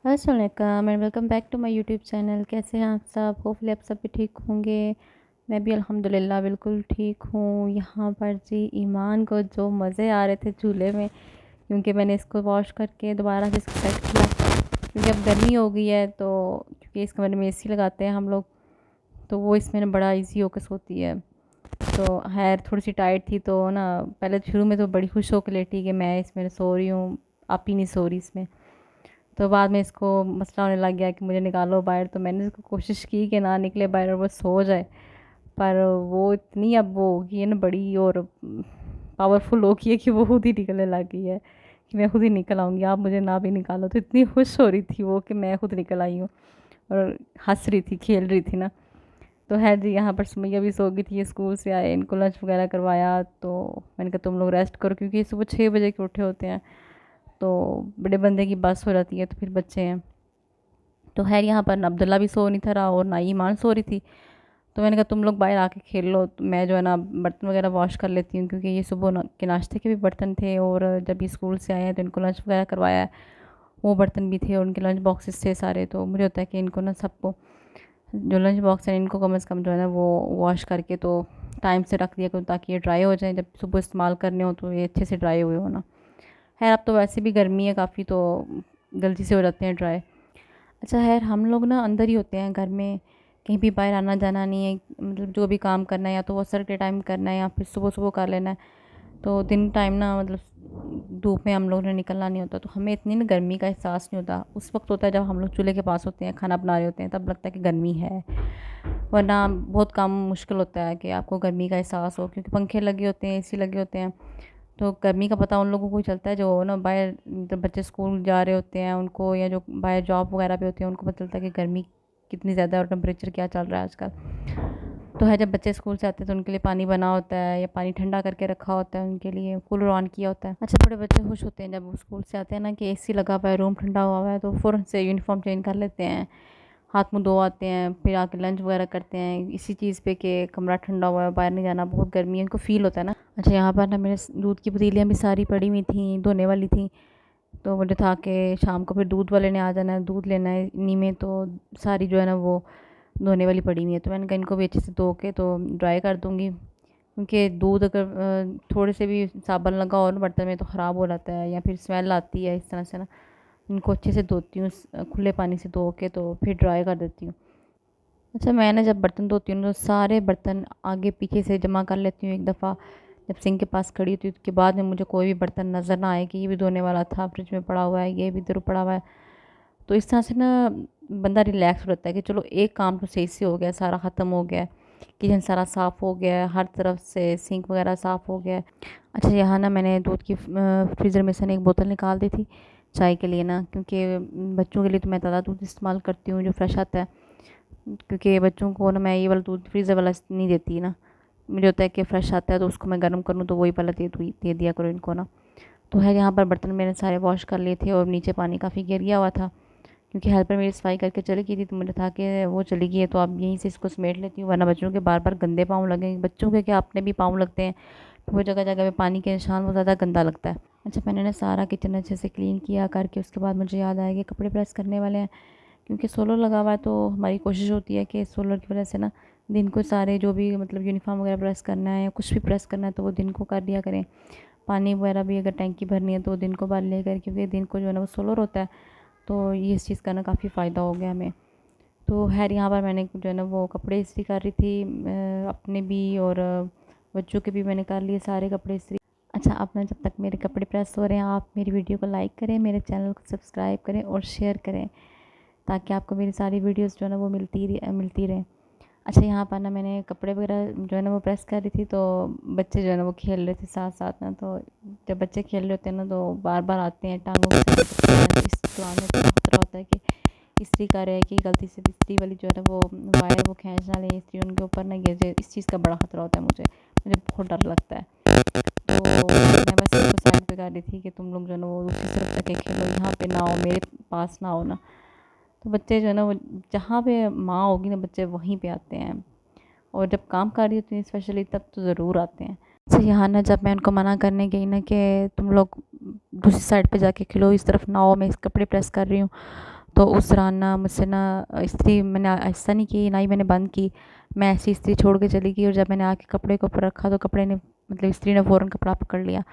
अस्सलाम वालेकुम and welcome back to my YouTube channel. कैसे हैं आप सब? होपफुली आप सब भी ठीक होंगे। मैं भी अल्हम्दुलिल्लाह बिल्कुल ठीक हूँ। यहाँ पर जी ईमान को जो मज़े आ रहे थे झूले में, क्योंकि मैंने इसको वॉश करके दोबारा से इसको सेट किया, क्योंकि अब गर्मी हो गई है। तो क्योंकि इस कमरे में एसी लगाते हैं हम लोग, तो वो इसमें ना बड़ा इजी होकर सोती है। तो खैर थोड़ी सी टाइट थी, तो ना पहले शुरू में तो बड़ी खुश होकर लेटी कि मैं इसमें सो रही हूँ, आप ही नहीं सो रही इसमें। तो बाद में इसको मसला होने लग गया कि मुझे निकालो बाहर। तो मैंने इसको कोशिश की कि ना निकले बाहर और वो सो जाए, पर वो इतनी अब वो हो गई है ना, बड़ी और पावरफुल हो गई है कि वो खुद ही निकलने लग गई है कि मैं खुद ही निकल आऊँगी, आप मुझे ना भी निकालो। तो इतनी खुश हो रही थी वो कि मैं खुद निकल आई हूँ, और हंस रही थी, खेल रही थी ना। तो है जी, यहाँ पर सुमैया भी सो गई थी, ये स्कूल से आए, इनको लंच वगैरह करवाया। तो मैंने कहा तुम लोग रेस्ट करो, क्योंकि ये सुबह 6 बजे के उठे होते हैं, तो बड़े बंदे की बस हो जाती है, तो फिर बच्चे हैं। तो खैर यहाँ पर अब्दुल्ला भी सो नहीं था रहा और ना ईमान सो रही थी। तो मैंने कहा तुम लोग बाहर आके खेल लो, तो मैं जो है ना बर्तन वगैरह वॉश कर लेती हूँ, क्योंकि ये सुबह के नाश्ते के भी बर्तन थे, और जब ये स्कूल से आए हैं तो इनको लंच वगैरह करवाया है, वो बर्तन भी थे और उनके लंच बॉक्सेस थे सारे। तो मुझे होता है कि इनको ना सबको जो लंच बॉक्स है इनको कम से कम जो है ना वो वॉश करके तो टाइम से रख दिया करूँ, ताकि ये ड्राई हो जाए, जब सुबह इस्तेमाल करने हो तो ये अच्छे से ड्राई हुए हो ना। खैर अब तो वैसे भी गर्मी है काफ़ी, तो जल्दी से हो जाते हैं ड्राई। अच्छा खैर, हम लोग ना अंदर ही होते हैं घर में, कहीं भी बाहर आना जाना नहीं है। मतलब जो भी काम करना है या तो वो असर के टाइम करना है या फिर सुबह सुबह कर लेना है। तो दिन टाइम ना मतलब धूप में हम लोग ने निकलना नहीं होता, तो हमें इतनी ना गर्मी का एहसास नहीं होता। उस वक्त होता है जब हम लोग चूल्हे के पास होते हैं, खाना बना रहे होते हैं, तब लगता है कि गर्मी है। वरना बहुत कम मुश्किल होता है कि आपको गर्मी का एहसास हो, क्योंकि पंखे लगे होते हैं, एसी लगे होते हैं। तो गर्मी का पता उन लोगों को ही चलता है जो ना बाहर, जब बच्चे स्कूल जा रहे होते हैं उनको, या जो बाहर जॉब वगैरह पे होते हैं उनको पता चलता है कि गर्मी कितनी ज़्यादा है और टेम्परेचर क्या चल रहा है आजकल। तो है, जब बच्चे स्कूल से आते हैं तो उनके लिए पानी बना होता है या पानी ठंडा करके रखा होता है, उनके लिए कूलर ऑन किया होता है। अच्छा, थोड़े बच्चे खुश होते हैं जब वो स्कूल से आते हैं ना कि एसी लगा हुआ है, रूम ठंडा हुआ हुआ है, तो फ़ौरन से यूनिफॉर्म चेंज कर लेते हैं, हाथ मुंह धो आते हैं, फिर आके लंच वगैरह करते हैं इसी चीज़ पे कि कमरा ठंडा हुआ है, बाहर नहीं जाना, बहुत गर्मी है, उनको फ़ील होता है ना। अच्छा, यहाँ पर ना मेरे दूध की पतीलियाँ भी सारी पड़ी हुई थी, धोने वाली थी। तो मुझे था कि शाम को फिर दूध वाले ने आ जाना है, दूध लेना है इन्हीं में, तो सारी जो है ना वो धोने वाली पड़ी हुई है। तो मैंने कहा इनको भी अच्छे से धो के तो ड्राई कर दूँगी, क्योंकि दूध अगर थोड़े से भी साबुन लगा और बर्तन में तो ख़राब हो जाता है या फिर स्मेल आती है, इस तरह से ना इनको अच्छे से धोती हूँ, खुले पानी से धो के तो फिर ड्राई कर देती हूँ। अच्छा, मैं ना जब बर्तन धोती हूँ तो सारे बर्तन आगे पीछे से जमा कर लेती हूँ एक दफ़ा। जब सिंक के पास खड़ी होती हूँ उसके बाद में मुझे कोई भी बर्तन नज़र ना आए कि ये भी धोने वाला था, फ्रिज में पड़ा हुआ है, ये भी इधर पड़ा हुआ है। तो इस तरह से ना बंदा रिलैक्स रहता है कि चलो एक काम तो सही से हो गया, सारा ख़त्म हो गया है, किचन सारा साफ़ हो गया है, हर तरफ से सिंक वगैरह साफ़ हो गया है। अच्छा, यहाँ ना मैंने दूध की फ्रीज़र में से ना एक बोतल निकाल दी थी चाय के लिए ना, क्योंकि बच्चों के लिए तो मैं ताज़ा दूध इस्तेमाल करती हूँ जो फ्रेश आता है, क्योंकि बच्चों को ना मैं ये वाला दूध फ्रीज़र वाला नहीं देती ना। मुझे होता है कि फ़्रेश आता है तो उसको मैं गर्म करूँ तो वही वाला दे दिया करो इनको ना। तो है, यहाँ पर बर्तन मैंने सारे वॉश कर लिए थे और नीचे पानी काफ़ी गिर गया हुआ था, क्योंकि हेल्पर मेरी सफाई करके चली गई थी, तो मुझे था कि वो चली गई है तो अब यहीं से इसको समेट लेती हूँ, वरना बच्चों के बार बार गंदे पाँव लगेंगे। बच्चों के क्या, अपने भी पाँव लगते हैं, तो वो जगह जगह पे पानी के निशान, वो ज़्यादा गंदा लगता है। अच्छा, मैंने ना सारा किचन अच्छे से क्लीन किया करके उसके बाद मुझे याद आया कि कपड़े प्रेस करने वाले हैं, क्योंकि सोलर लगा हुआ है। तो हमारी कोशिश होती है कि सोलर की वजह से ना दिन को सारे जो भी मतलब यूनिफॉर्म वगैरह प्रेस करना है या कुछ भी प्रेस करना है तो वो दिन को कर लिया करें। पानी वगैरह भी अगर टैंकी भरनी है तो दिन को भर लिया करें, क्योंकि दिन को जो है ना वो सोलर होता है। तो ये इस चीज़ का ना काफ़ी फ़ायदा हो गया हमें। तो खैर यहाँ पर मैंने जो है ना वो कपड़े इस्त्री कर रही थी, अपने भी और बच्चों के भी मैंने कर लिए सारे कपड़े इस्त्री। अच्छा, अब ना जब तक मेरे कपड़े प्रेस हो रहे हैं, आप मेरी वीडियो को लाइक करें, मेरे चैनल को सब्सक्राइब करें और शेयर करें, ताकि आपको मेरी सारी वीडियोस जो है ना वो मिलती रहें। अच्छा, यहाँ पर ना मैंने कपड़े वगैरह जो है ना वो प्रेस कर रही थी, तो बच्चे जो है ना वो खेल रहे थे साथ साथ ना। तो जब बच्चे खेल रहे होते हैं ना तो बार बार आते हैं, टांगों के साथ चिपकते हैं। इस दौरान में थोड़ा खतरा होता है कि इस्त्री कर रहे हैं कि गलती से इस्त्री वाली जो है ना वो वायर वो खींच ना ले, इस्त्री उनके ऊपर ना गिर जाए, इस चीज़ का बड़ा खतरा होता है मुझे, मुझे बहुत डर लगता है। तो मैं बस इसको साइड पे कर रही थी कि तुम लोग जो है ना वो दूसरी तरफ जाके खेलो, यहाँ पे ना आओ, मेरे पास ना आओ ना। तो बच्चे जो है ना वो जहाँ पे माँ होगी ना बच्चे वहीं पे आते हैं, और जब काम कर रही होती हैं स्पेशली तब तो ज़रूर आते हैं। तो यहाँ ना जब मैं उनको मना करने गई ना कि तुम लोग दूसरी साइड पे जाके खिलो, इस तरफ ना आओ, मैं इस कपड़े प्रेस कर रही हूँ, तो उस दौरान ना मुझसे ना इस्त्री मैंने ऐसा नहीं की, ना ही मैंने बंद की, मैं ऐसी इस्त्री छोड़ के चली गई। और जब मैंने आके कपड़े के ऊपर रखा तो कपड़े ने मतलब इस्त्री ने फ़ौरन कपड़ा पकड़ लिया।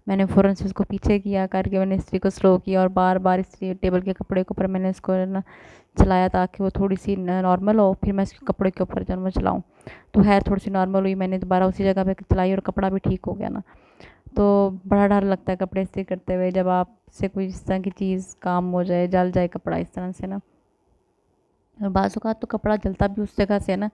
मैंने फ़ौरन से उसको पीछे किया करके मैंने इस्त्री को स्लो किया और बार बार इस्त्री टेबल के कपड़े के ऊपर मैंने इसको ना चलाया ताकि वो थोड़ी सी नॉर्मल हो, फिर मैं इसके कपड़े के ऊपर जो मैं चलाऊँ। तो खैर थोड़ी सी नॉर्मल हुई, मैंने दोबारा उसी जगह पे चलाई और कपड़ा भी ठीक हो गया ना। तो बड़ा डर लगता है कपड़े इस्त्री करते हुए, जब आपसे कोई इस तरह की चीज़ काम हो जाए, जल जाए कपड़ा इस तरह से ना। और बाज़ औक़ात तो कपड़ा जलता भी उस जगह से है ना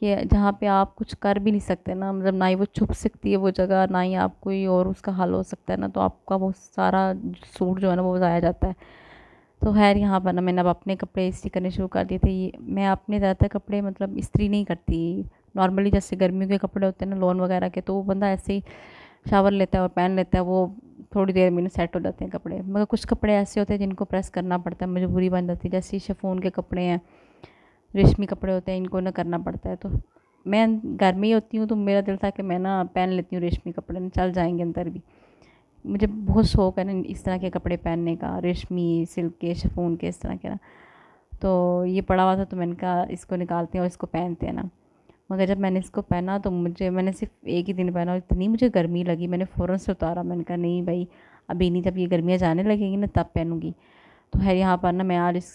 कि जहाँ पे आप कुछ कर भी नहीं सकते ना, मतलब ना ही वो छुप सकती है वो जगह, ना ही आप कोई और उसका हल हो सकता है ना, तो आपका वो सारा सूट जो है ना वो ज़ाया जाता है। तो खैर यहाँ पर ना मैंने अब अपने कपड़े इस्त्री करने शुरू कर दिए थे। ये मैं अपने ज़्यादातर कपड़े मतलब इस्त्री नहीं करती। नॉर्मली जैसे गर्मियों के कपड़े होते हैं ना लॉन वगैरह के, तो वो बंदा ऐसे ही शावर लेता है और पहन लेता है, वो थोड़ी देर में सेट हो जाते हैं कपड़े। मगर कुछ कपड़े ऐसे होते हैं जिनको प्रेस करना पड़ता है, मजबूरी बन जाती है, जैसे शिफॉन के कपड़े हैं, रेशमी कपड़े होते हैं, इनको ना करना पड़ता है। तो मैं घर में ही होती हूँ तो मेरा दिल था कि मैं ना पहन लेती हूँ रेशमी कपड़े, ना चल जाएंगे अंदर भी। मुझे बहुत शौक़ है ना इस तरह के कपड़े पहनने का, रेशमी, सिल्क के, शिफॉन के, इस तरह के ना। तो ये पड़ा हुआ था तो मैंने कहा इसको निकालते हैं और इसको पहनते हैं ना। मगर जब मैंने इसको पहना तो मैंने सिर्फ एक ही दिन पहना और इतनी मुझे गर्मी लगी, मैंने फ़ौरन से उतारा। मैंने कहा नहीं भाई अभी नहीं, जब ये गर्मियाँ जाने लगेंगी ना तब पहनूंगी। तो खैर यहाँ पर ना मैं आज इस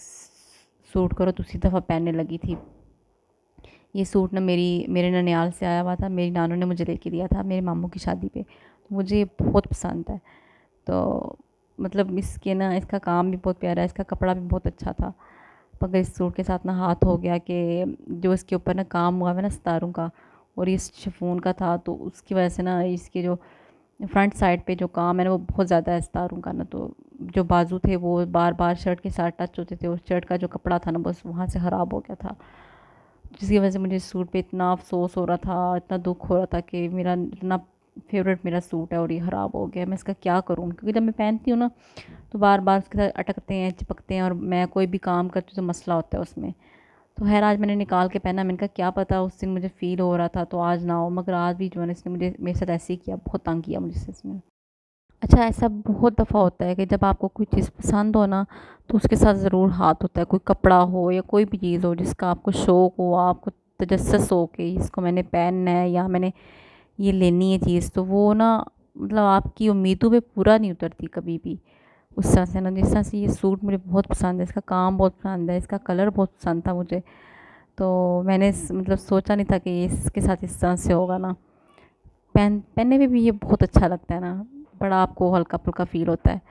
सूट को दूसरी दफ़ा पहनने लगी थी। ये सूट ना मेरे ननिहाल से आया हुआ था, मेरी नानू ने मुझे लेके दिया था मेरे मामू की शादी पे। तो मुझे ये बहुत पसंद है। तो मतलब इसके ना इसका काम भी बहुत प्यारा है, इसका कपड़ा भी बहुत अच्छा था। मगर इस सूट के साथ ना हाथ हो गया कि जो इसके ऊपर ना काम हुआ है ना सितारों का, और ये शिफॉन का था, तो उसकी वजह से ना इसके जो फ्रंट साइड पे जो काम है ना वो बहुत ज़्यादा है सितारों का ना। तो जो बाजू थे वो बार बार शर्ट के साथ टच होते थे, और शर्ट का जो कपड़ा था ना बस वहाँ से ख़राब हो गया था, जिसकी वजह से मुझे इस सूट पे इतना अफसोस हो रहा था, इतना दुख हो रहा था कि मेरा इतना फेवरेट मेरा सूट है और ये ख़राब हो गया, मैं इसका क्या करूँ। क्योंकि जब मैं पहनती हूँ ना तो बार बार उसके साथ अटकते हैं, चिपकते हैं, और मैं कोई भी काम करती हूँ तो मसला होता है उसमें। तो खैर आज मैंने निकाल के पहना, मैंने कहा क्या पता उस दिन मुझे फ़ील हो रहा था तो आज ना हो, मगर आज भी जो है ना इसने मुझे मेरे साथ ऐसे ही किया, बहुत तंग किया मुझे इसने। अच्छा, ऐसा बहुत दफ़ा होता है कि जब आपको कोई चीज़ पसंद हो ना तो उसके साथ ज़रूर हाथ होता है, कोई कपड़ा हो या कोई भी चीज़ हो जिसका आपको शौक़ हो, आपको तजस्सुस हो कि इसको मैंने पहनना है या मैंने ये लेनी है चीज़, तो वो ना मतलब आपकी उम्मीदों पे पूरा नहीं उतरती कभी भी। उस तरह से ना जिस तरह से ये सूट मुझे बहुत पसंद है, इसका काम बहुत पसंद है, इसका कलर बहुत पसंद था मुझे। तो मैंने मतलब सोचा नहीं था कि ये इसके साथ इस तरह से होगा ना। पहनने में भी ये बहुत अच्छा लगता है ना, बड़ा आपको हल्का-फुल्का फ़ील होता है।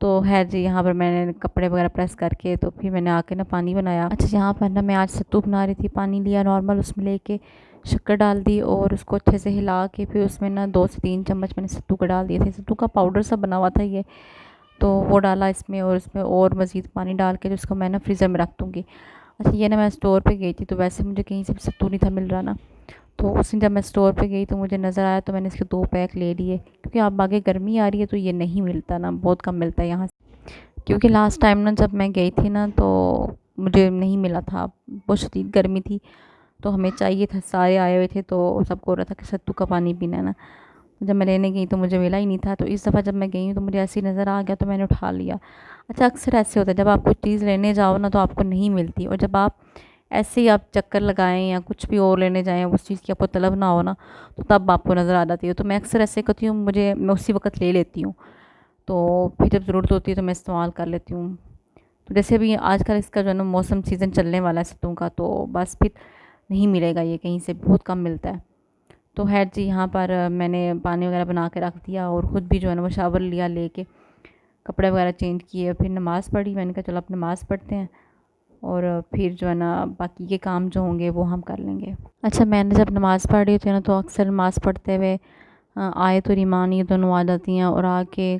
तो ख़ैर जी यहाँ पर मैंने कपड़े वगैरह प्रेस करके तो फिर मैंने आके ना पानी बनाया। अच्छा, यहाँ पर ना मैं आज सत्तू बना रही थी, पानी लिया नॉर्मल, उसमें लेके शक्कर डाल दी और उसको अच्छे से हिला के फिर उसमें ना 2 से 3 चम्मच मैंने सत्तू का डाल दिए थे। सत्तू का पाउडर सा बना हुआ था ये, तो वो डाला इसमें और इसमें और मज़ीद पानी डाल के जिसको मैं ना फ्रीज़र में रख दूँगी। अच्छा, ये ना मैं स्टोर पे गई थी तो वैसे मुझे कहीं से भी सत्तू नहीं था मिल रहा ना, तो उस दिन जब मैं स्टोर पे गई तो मुझे नज़र आया तो मैंने इसके 2 पैक ले लिए, क्योंकि अब आगे गर्मी आ रही है तो ये नहीं मिलता ना, बहुत कम मिलता है यहाँ से। क्योंकि लास्ट टाइम ना जब मैं गई थी ना तो मुझे नहीं मिला था, बहुत शदीद गर्मी थी, तो हमें चाहिए था, सारे आए हुए थे तो सबको हो रहा था कि सत्तू का पानी पीना है ना। जब मैं लेने गई तो मुझे मिला ही नहीं था, तो इस दफ़ा जब मैं गई हूँ तो मुझे ऐसे ही नज़र आ गया तो मैंने उठा लिया। अच्छा, अक्सर ऐसे होता है जब आप कोई चीज़ लेने जाओ ना तो आपको नहीं मिलती, और जब आप ऐसे ही आप चक्कर लगाएँ या कुछ भी और लेने जाएँ, उस चीज़ की आपको तलब ना हो ना, तो तब आपको नज़र आ जाती है। तो मैं अक्सर ऐसे करती हूँ, मैं उसी वक़्त ले लेती हूँ, तो फिर जब ज़रूरत होती है तो मैं इस्तेमाल कर लेती हूँ। तो जैसे अभी आजकल इसका जो है ना मौसम सीज़न चलने वाला है सत्तू का, तो बस फिर नहीं मिलेगा ये कहीं से, बहुत कम मिलता है। तो खैर जी यहाँ पर मैंने पानी वगैरह बना के रख दिया और ख़ुद भी जो है ना वो शावर लिया, लेके कपड़े वगैरह चेंज किए, फिर नमाज़ पढ़ी। मैंने कहा चलो अब नमाज़ पढ़ते हैं और फिर जो है ना बाकी के काम जो होंगे वो हम कर लेंगे। अच्छा, मैंने जब नमाज़ पढ़ रही होती है ना तो अक्सर नमाज़ पढ़ते हुए आयत और ईमान ये दोनों आ जाती हैं, और आके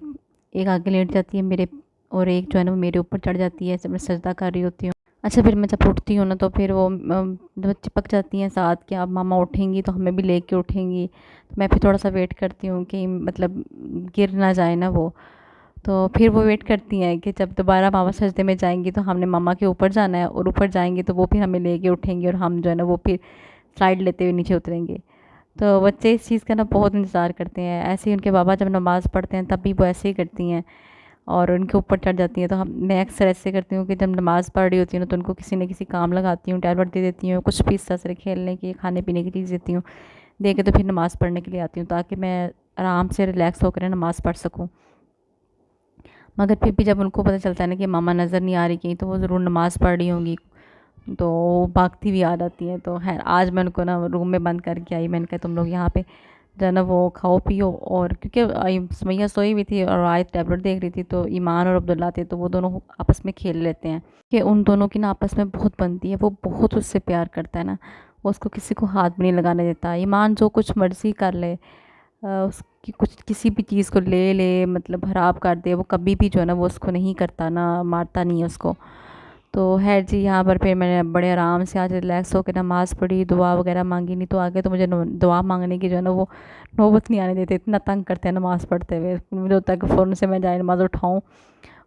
एक आगे लेट जाती है मेरे, और एक जो है ना वो मेरे ऊपर चढ़ जाती है जब मैं सजदा कर रही होती हूँ। अच्छा, फिर मैं जब उठती हूँ ना तो फिर वो चिपक जाती हैं साथ कि अब मामा उठेंगी तो हमें भी लेके उठेंगी। तो मैं फिर थोड़ा सा वेट करती हूँ कि मतलब गिर ना जाए ना वो, तो फिर वो वेट करती हैं कि जब दोबारा मामा सजदे में जाएंगी तो हमने मामा के ऊपर जाना है, और ऊपर जाएंगी तो वो फिर हमें लेके उठेंगी और हम जो है ना वो फिर स्लाइड लेते हुए नीचे उतरेंगे। तो बच्चे इस चीज़ का ना बहुत इंतज़ार करते हैं। ऐसे ही उनके बाबा जब नमाज़ पढ़ते हैं तब भी वो ऐसे ही करती हैं, और उनके ऊपर चढ़ जाती हैं। तो मैं अक्सर ऐसे करती हूँ कि जब नमाज़ पढ़ रही होती हूँ ना, तो उनको किसी न किसी काम लगाती हूँ, टैबलेट दे देती हूँ, कुछ भी इस तरह से खेलने की, खाने पीने की चीज़ देती हूँ, दे के तो फिर नमाज़ पढ़ने के लिए आती हूँ, ताकि मैं आराम से रिलैक्स होकर नमाज़ पढ़ सकूँ। मगर फिर भी जब उनको पता चलता है ना कि मामा नज़र नहीं आ रही कहीं, तो वो ज़रूर नमाज़ पढ़ रही होंगी, तो भागती भी आ जाती हैं। तो खैर आज मैं उनको ना रूम में बंद करके आई। मैंने कहा तुम लोग यहाँ पे जो है ना वो खाओ पियो। और क्योंकि सुमैया सोई हुई थी और आज टैबलेट देख रही थी, तो ईमान और अब्दुल्ला थे, तो वो दोनों आपस में खेल लेते हैं कि उन दोनों की ना आपस में बहुत बनती है। वो बहुत उससे प्यार करता है ना, वो उसको किसी को हाथ भी नहीं लगाने देता। ईमान जो कुछ मर्ज़ी कर ले, उसकी कुछ किसी भी चीज़ को ले ले, मतलब ख़राब कर दे, वो कभी भी जो है ना वो उसको नहीं करता, ना मारता नहीं है उसको। तो खैर जी, यहाँ पर फिर मैंने बड़े आराम से आज रिलैक्स होकर नमाज़ पढ़ी, दुआ वगैरह मांगी। नहीं तो आगे तो मुझे दुआ मांगने की जो है ना वो नौबत नहीं आने देते, इतना तंग करते हैं नमाज़ पढ़ते हुए। मुझे होता है कि फ़ौरन से मैं जाए नमाज़ उठाऊँ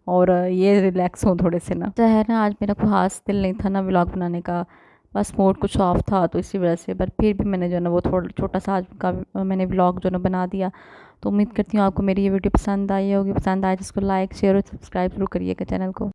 और ये रिलैक्स हूँ थोड़े से ना। तो है ना, आज मेरा कोई ख़ास दिल नहीं था ना व्लॉग बनाने का, बस मूड कुछ ऑफ था, तो इसी वजह से। पर फिर भी मैंने जो है ना वो थोड़ा छोटा सा आज का मैंने व्लॉग जो है ना बना दिया। तो उम्मीद करती हूँ आपको मेरी ये वीडियो पसंद आई होगी। पसंद आए जिसको लाइक शेयर और सब्सक्राइब ज़रूर करिएगा चैनल को।